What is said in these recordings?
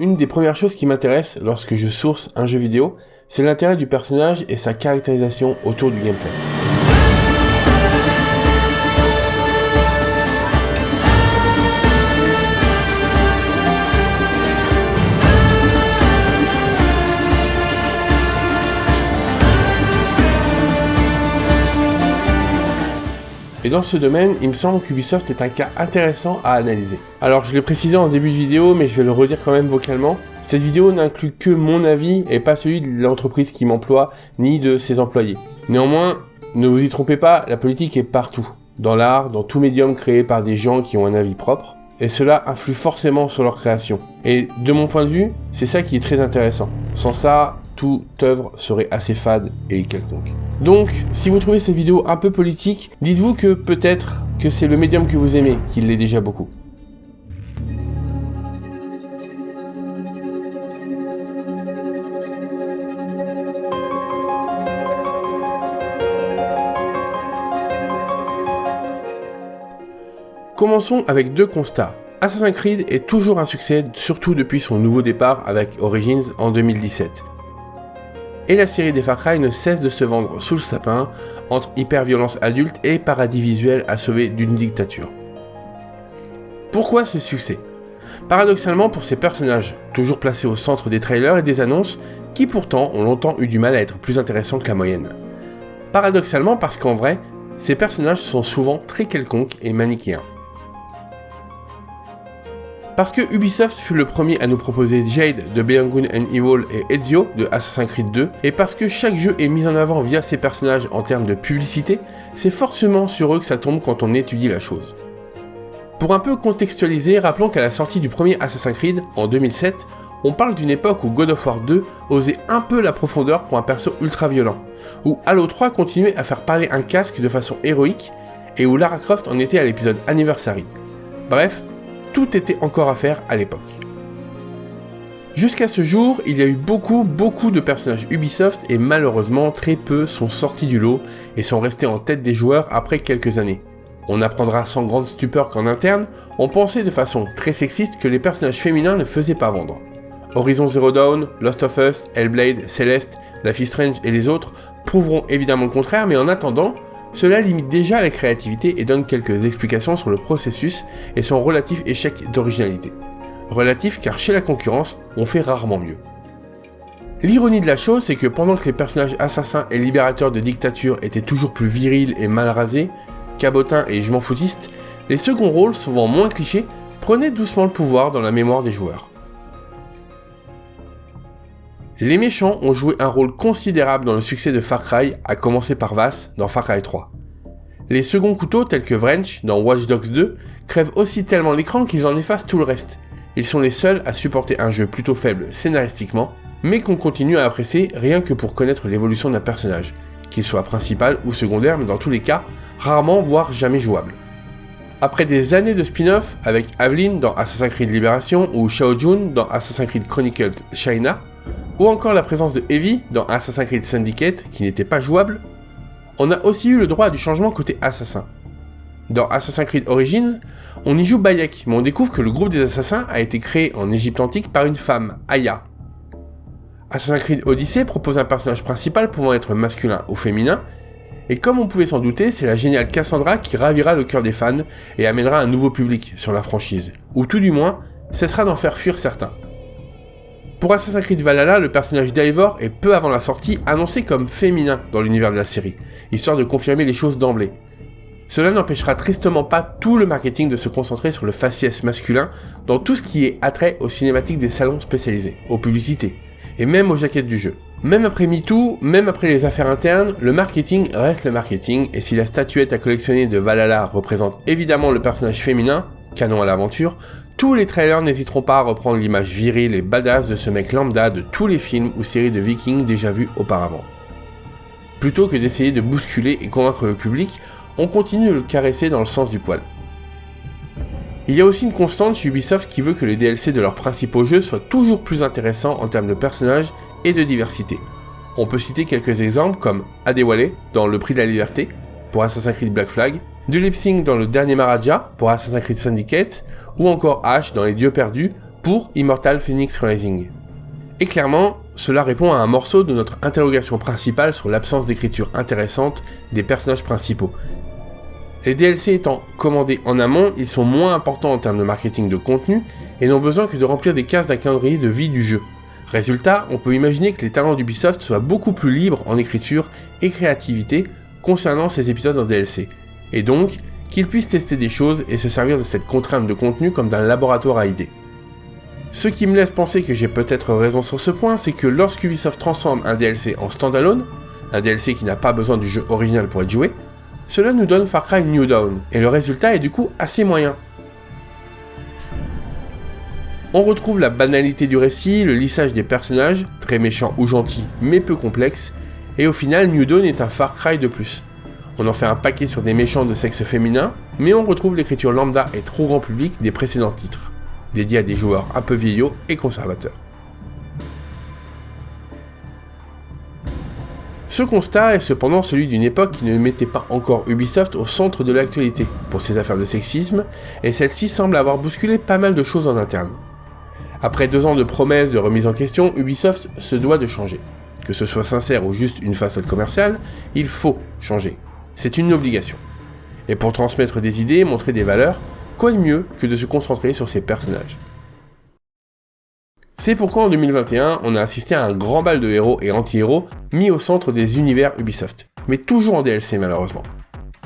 une des premières choses qui m'intéresse lorsque je source un jeu vidéo, c'est l'intérêt du personnage et sa caractérisation autour du gameplay. Et dans ce domaine, il me semble qu'Ubisoft est un cas intéressant à analyser. Alors je l'ai précisé en début de vidéo, mais je vais le redire quand même vocalement. Cette vidéo n'inclut que mon avis et pas celui de l'entreprise qui m'emploie, ni de ses employés. Néanmoins, ne vous y trompez pas, la politique est partout. Dans l'art, dans tout médium créé par des gens qui ont un avis propre. Et cela influe forcément sur leur création. Et de mon point de vue, c'est ça qui est très intéressant. Sans ça, toute œuvre serait assez fade et quelconque. Donc, si vous trouvez cette vidéo un peu politique, dites-vous que peut-être que c'est le médium que vous aimez qui l'est déjà beaucoup. Commençons avec deux constats. Assassin's Creed est toujours un succès, surtout depuis son nouveau départ avec Origins en 2017. Et la série des Far Cry ne cesse de se vendre sous le sapin, entre hyper-violence adulte et paradis visuel à sauver d'une dictature. Pourquoi ce succès ? Paradoxalement pour ces personnages, toujours placés au centre des trailers et des annonces, qui pourtant ont longtemps eu du mal à être plus intéressants que la moyenne. Paradoxalement parce qu'en vrai, ces personnages sont souvent très quelconques et manichéens. Parce que Ubisoft fut le premier à nous proposer Jade de Beyond Good and Evil et Ezio de Assassin's Creed 2, et parce que chaque jeu est mis en avant via ses personnages en termes de publicité, c'est forcément sur eux que ça tombe quand on étudie la chose. Pour un peu contextualiser, rappelons qu'à la sortie du premier Assassin's Creed, en 2007, on parle d'une époque où God of War 2 osait un peu la profondeur pour un perso ultra violent, où Halo 3 continuait à faire parler un casque de façon héroïque, et où Lara Croft en était à l'épisode Anniversary. Bref, tout était encore à faire à l'époque. Jusqu'à ce jour, il y a eu beaucoup de personnages Ubisoft et malheureusement très peu sont sortis du lot et sont restés en tête des joueurs après quelques années. On apprendra sans grande stupeur qu'en interne, on pensait de façon très sexiste que les personnages féminins ne faisaient pas vendre. Horizon Zero Dawn, Last of Us, Hellblade, Celeste, Life is Strange et les autres prouveront évidemment le contraire, mais en attendant, cela limite déjà la créativité et donne quelques explications sur le processus et son relatif échec d'originalité. Relatif car chez la concurrence, on fait rarement mieux. L'ironie de la chose, c'est que pendant que les personnages assassins et libérateurs de dictature étaient toujours plus virils et mal rasés, cabotins et je m'en foutistes, les seconds rôles, souvent moins clichés, prenaient doucement le pouvoir dans la mémoire des joueurs. Les méchants ont joué un rôle considérable dans le succès de Far Cry, à commencer par Vaas dans Far Cry 3. Les seconds couteaux tels que Wrench dans Watch Dogs 2 crèvent aussi tellement l'écran qu'ils en effacent tout le reste. Ils sont les seuls à supporter un jeu plutôt faible scénaristiquement, mais qu'on continue à apprécier rien que pour connaître l'évolution d'un personnage, qu'il soit principal ou secondaire, mais dans tous les cas, rarement voire jamais jouable. Après des années de spin-off avec Aveline dans Assassin's Creed Liberation ou Shao Jun dans Assassin's Creed Chronicles China, ou encore la présence de Heavy dans Assassin's Creed Syndicate qui n'était pas jouable, on a aussi eu le droit à du changement côté assassin. Dans Assassin's Creed Origins, on y joue Bayek, mais on découvre que le groupe des assassins a été créé en Égypte antique par une femme, Aya. Assassin's Creed Odyssey propose un personnage principal pouvant être masculin ou féminin, et comme on pouvait s'en douter, c'est la géniale Cassandra qui ravira le cœur des fans et amènera un nouveau public sur la franchise, ou tout du moins, cessera d'en faire fuir certains. Pour Assassin's Creed Valhalla, le personnage d'Eivor est peu avant la sortie annoncé comme féminin dans l'univers de la série, histoire de confirmer les choses d'emblée. Cela n'empêchera tristement pas tout le marketing de se concentrer sur le faciès masculin dans tout ce qui est attrait aux cinématiques des salons spécialisés, aux publicités, et même aux jaquettes du jeu. Même après MeToo, même après les affaires internes, le marketing reste le marketing, et si la statuette à collectionner de Valhalla représente évidemment le personnage féminin, canon à l'aventure, tous les trailers n'hésiteront pas à reprendre l'image virile et badass de ce mec lambda de tous les films ou séries de vikings déjà vus auparavant. Plutôt que d'essayer de bousculer et convaincre le public, on continue de le caresser dans le sens du poil. Il y a aussi une constante chez Ubisoft qui veut que les DLC de leurs principaux jeux soient toujours plus intéressants en termes de personnages et de diversité. On peut citer quelques exemples comme Adewale dans Le Prix de la Liberté pour Assassin's Creed Black Flag, du lip sync dans Le Dernier Maharaja pour Assassin's Creed Syndicate, ou encore Ash dans Les Dieux Perdus pour Immortal Phoenix Rising. Et clairement, cela répond à un morceau de notre interrogation principale sur l'absence d'écriture intéressante des personnages principaux. Les DLC étant commandés en amont, ils sont moins importants en termes de marketing de contenu et n'ont besoin que de remplir des cases d'un calendrier de vie du jeu. Résultat, on peut imaginer que les talents d'Ubisoft soient beaucoup plus libres en écriture et créativité concernant ces épisodes en DLC, et donc qu'ils puissent tester des choses et se servir de cette contrainte de contenu comme d'un laboratoire à idées. Ce qui me laisse penser que j'ai peut-être raison sur ce point, c'est que lorsqu'Ubisoft transforme un DLC en standalone, un DLC qui n'a pas besoin du jeu original pour être joué, cela nous donne Far Cry New Dawn, et le résultat est du coup assez moyen. On retrouve la banalité du récit, le lissage des personnages, très méchants ou gentils mais peu complexes, et au final New Dawn est un Far Cry de plus. On en fait un paquet sur des méchants de sexe féminin, mais on retrouve l'écriture lambda et trop grand public des précédents titres, dédiés à des joueurs un peu vieillots et conservateurs. Ce constat est cependant celui d'une époque qui ne mettait pas encore Ubisoft au centre de l'actualité pour ses affaires de sexisme, et celle-ci semble avoir bousculé pas mal de choses en interne. Après 2 ans de promesses de remise en question, Ubisoft se doit de changer. Que ce soit sincère ou juste une façade commerciale, il faut changer. C'est une obligation. Et pour transmettre des idées, montrer des valeurs, quoi de mieux que de se concentrer sur ces personnages. C'est pourquoi en 2021, on a assisté à un grand bal de héros et anti-héros mis au centre des univers Ubisoft, mais toujours en DLC malheureusement.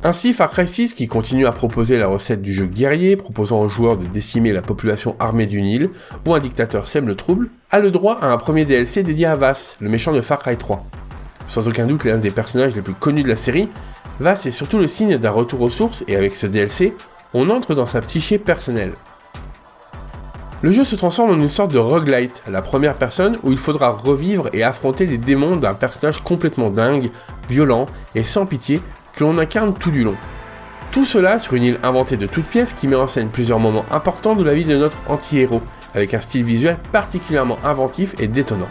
Ainsi, Far Cry 6, qui continue à proposer la recette du jeu guerrier, proposant aux joueurs de décimer la population armée d'une île, où un dictateur sème le trouble, a le droit à un premier DLC dédié à Vaas, le méchant de Far Cry 3. Sans aucun doute l'un des personnages les plus connus de la série, Vaas est surtout le signe d'un retour aux sources, et avec ce DLC, on entre dans sa psyché personnelle. Le jeu se transforme en une sorte de roguelite à la première personne où il faudra revivre et affronter les démons d'un personnage complètement dingue, violent et sans pitié que l'on incarne tout du long. Tout cela sur une île inventée de toutes pièces qui met en scène plusieurs moments importants de la vie de notre anti-héros, avec un style visuel particulièrement inventif et détonnant.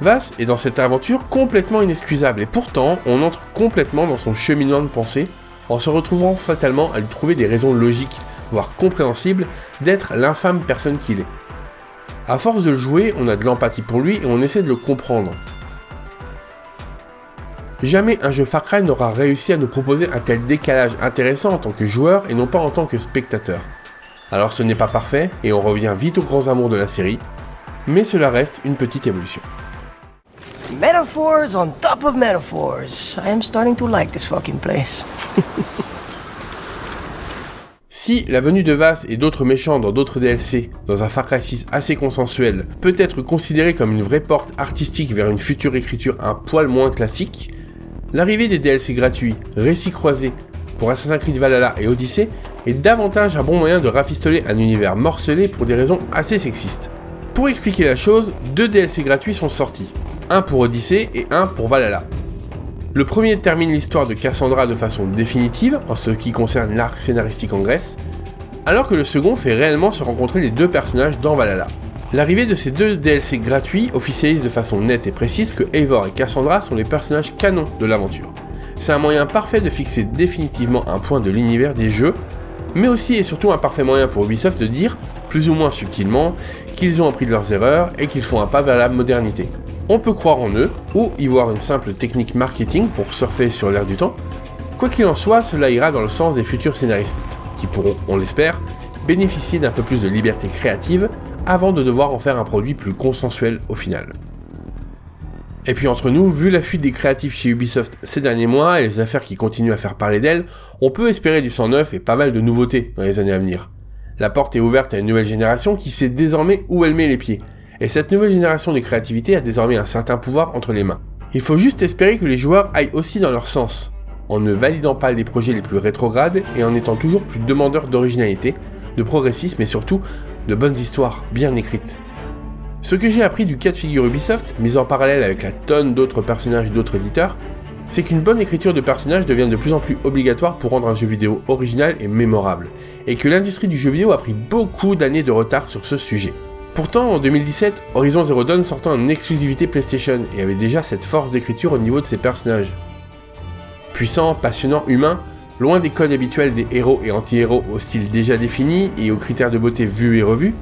Vaas est dans cette aventure complètement inexcusable et pourtant on entre complètement dans son cheminement de pensée en se retrouvant fatalement à lui trouver des raisons logiques, voire compréhensibles, d'être l'infâme personne qu'il est. À force de le jouer, on a de l'empathie pour lui et on essaie de le comprendre. Jamais un jeu Far Cry n'aura réussi à nous proposer un tel décalage intéressant en tant que joueur et non pas en tant que spectateur. Alors ce n'est pas parfait et on revient vite aux grands amours de la série, mais cela reste une petite évolution. Metaphors on top of metaphors. I am starting to like this fucking place. Si la venue de Vaas et d'autres méchants dans d'autres DLC, dans un Far Cry 6 assez consensuel, peut être considérée comme une vraie porte artistique vers une future écriture un poil moins classique, l'arrivée des DLC gratuits, récits croisés, pour Assassin's Creed Valhalla et Odyssey, est davantage un bon moyen de rafistoler un univers morcelé pour des raisons assez sexistes. Pour expliquer la chose, 2 DLC gratuits sont sortis, un pour Odyssey et un pour Valhalla. Le premier termine l'histoire de Cassandra de façon définitive, en ce qui concerne l'arc scénaristique en Grèce, alors que le second fait réellement se rencontrer les 2 personnages dans Valhalla. L'arrivée de ces 2 DLC gratuits officialise de façon nette et précise que Eivor et Cassandra sont les personnages canons de l'aventure. C'est un moyen parfait de fixer définitivement un point de l'univers des jeux, mais aussi et surtout un parfait moyen pour Ubisoft de dire, plus ou moins subtilement, qu'ils ont appris de leurs erreurs et qu'ils font un pas vers la modernité. On peut croire en eux, ou y voir une simple technique marketing pour surfer sur l'air du temps. Quoi qu'il en soit, cela ira dans le sens des futurs scénaristes, qui pourront, on l'espère, bénéficier d'un peu plus de liberté créative avant de devoir en faire un produit plus consensuel au final. Et puis entre nous, vu la fuite des créatifs chez Ubisoft ces derniers mois et les affaires qui continuent à faire parler d'elles, on peut espérer du sang neuf et pas mal de nouveautés dans les années à venir. La porte est ouverte à une nouvelle génération qui sait désormais où elle met les pieds. Et cette nouvelle génération de créativité a désormais un certain pouvoir entre les mains. Il faut juste espérer que les joueurs aillent aussi dans leur sens, en ne validant pas les projets les plus rétrogrades et en étant toujours plus demandeurs d'originalité, de progressisme et surtout de bonnes histoires bien écrites. Ce que j'ai appris du cas de figure Ubisoft, mis en parallèle avec la tonne d'autres personnages d'autres éditeurs, c'est qu'une bonne écriture de personnages devient de plus en plus obligatoire pour rendre un jeu vidéo original et mémorable, et que l'industrie du jeu vidéo a pris beaucoup d'années de retard sur ce sujet. Pourtant, en 2017, Horizon Zero Dawn sortait en exclusivité PlayStation et avait déjà cette force d'écriture au niveau de ses personnages. Puissants, passionnants, humains, loin des codes habituels des héros et anti-héros au style déjà défini et aux critères de beauté vus et revus,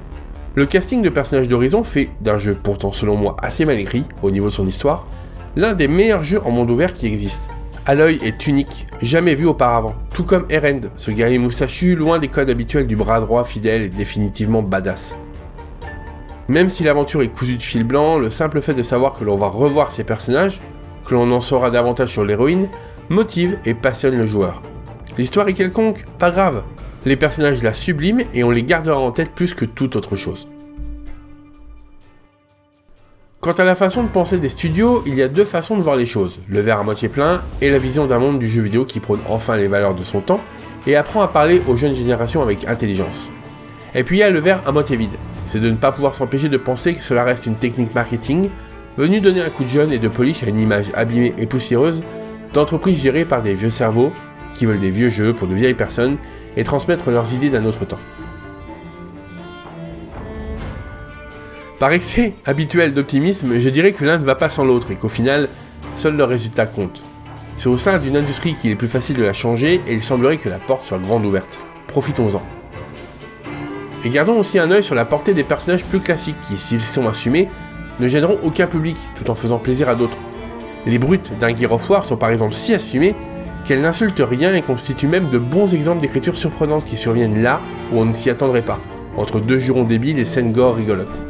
Le casting de personnages d'Horizon fait d'un jeu pourtant selon moi assez mal écrit au niveau de son histoire, l'un des meilleurs jeux en monde ouvert qui existent. Aloy est unique, jamais vu auparavant, tout comme Erend, ce guerrier moustachu loin des codes habituels du bras droit fidèle et définitivement badass. Même si l'aventure est cousue de fil blanc, le simple fait de savoir que l'on va revoir ces personnages, que l'on en saura davantage sur l'héroïne, motive et passionne le joueur. L'histoire est quelconque, pas grave. Les personnages la subliment et on les gardera en tête plus que toute autre chose. Quant à la façon de penser des studios, il y a deux façons de voir les choses, le verre à moitié plein et la vision d'un monde du jeu vidéo qui prône enfin les valeurs de son temps et apprend à parler aux jeunes générations avec intelligence. Et puis il y a le verre à moitié vide, c'est de ne pas pouvoir s'empêcher de penser que cela reste une technique marketing, venue donner un coup de jeune et de polish à une image abîmée et poussiéreuse d'entreprises gérées par des vieux cerveaux qui veulent des vieux jeux pour de vieilles personnes et transmettre leurs idées d'un autre temps. Par excès habituel d'optimisme, je dirais que l'un ne va pas sans l'autre et qu'au final, seul le résultat compte. C'est au sein d'une industrie qu'il est plus facile de la changer et il semblerait que la porte soit grande ouverte. Profitons-en. Et gardons aussi un œil sur la portée des personnages plus classiques qui, s'ils sont assumés, ne gêneront aucun public tout en faisant plaisir à d'autres. Les brutes d'un Gears of War sont par exemple si assumées qu'elles n'insultent rien et constituent même de bons exemples d'écriture surprenante qui surviennent là où on ne s'y attendrait pas, entre deux jurons débiles et scènes gore rigolotes.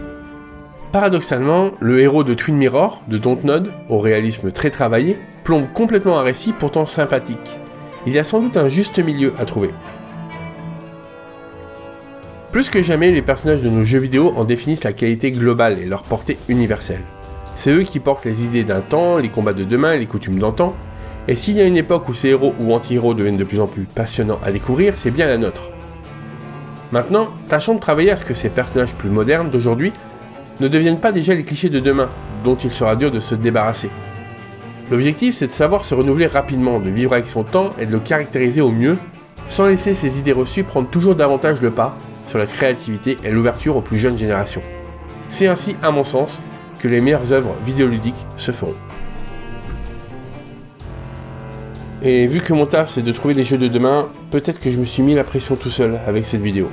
Paradoxalement, le héros de Twin Mirror, de Dontnod, au réalisme très travaillé, plombe complètement un récit pourtant sympathique. Il y a sans doute un juste milieu à trouver. Plus que jamais, les personnages de nos jeux vidéo en définissent la qualité globale et leur portée universelle. C'est eux qui portent les idées d'un temps, les combats de demain et les coutumes d'antan, et s'il y a une époque où ces héros ou anti-héros deviennent de plus en plus passionnants à découvrir, c'est bien la nôtre. Maintenant, tâchons de travailler à ce que ces personnages plus modernes d'aujourd'hui ne deviennent pas déjà les clichés de demain, dont il sera dur de se débarrasser. L'objectif, c'est de savoir se renouveler rapidement, de vivre avec son temps et de le caractériser au mieux, sans laisser ses idées reçues prendre toujours davantage le pas sur la créativité et l'ouverture aux plus jeunes générations. C'est ainsi, à mon sens, que les meilleures œuvres vidéoludiques se feront. Et vu que mon taf c'est de trouver les jeux de demain, peut-être que je me suis mis la pression tout seul avec cette vidéo.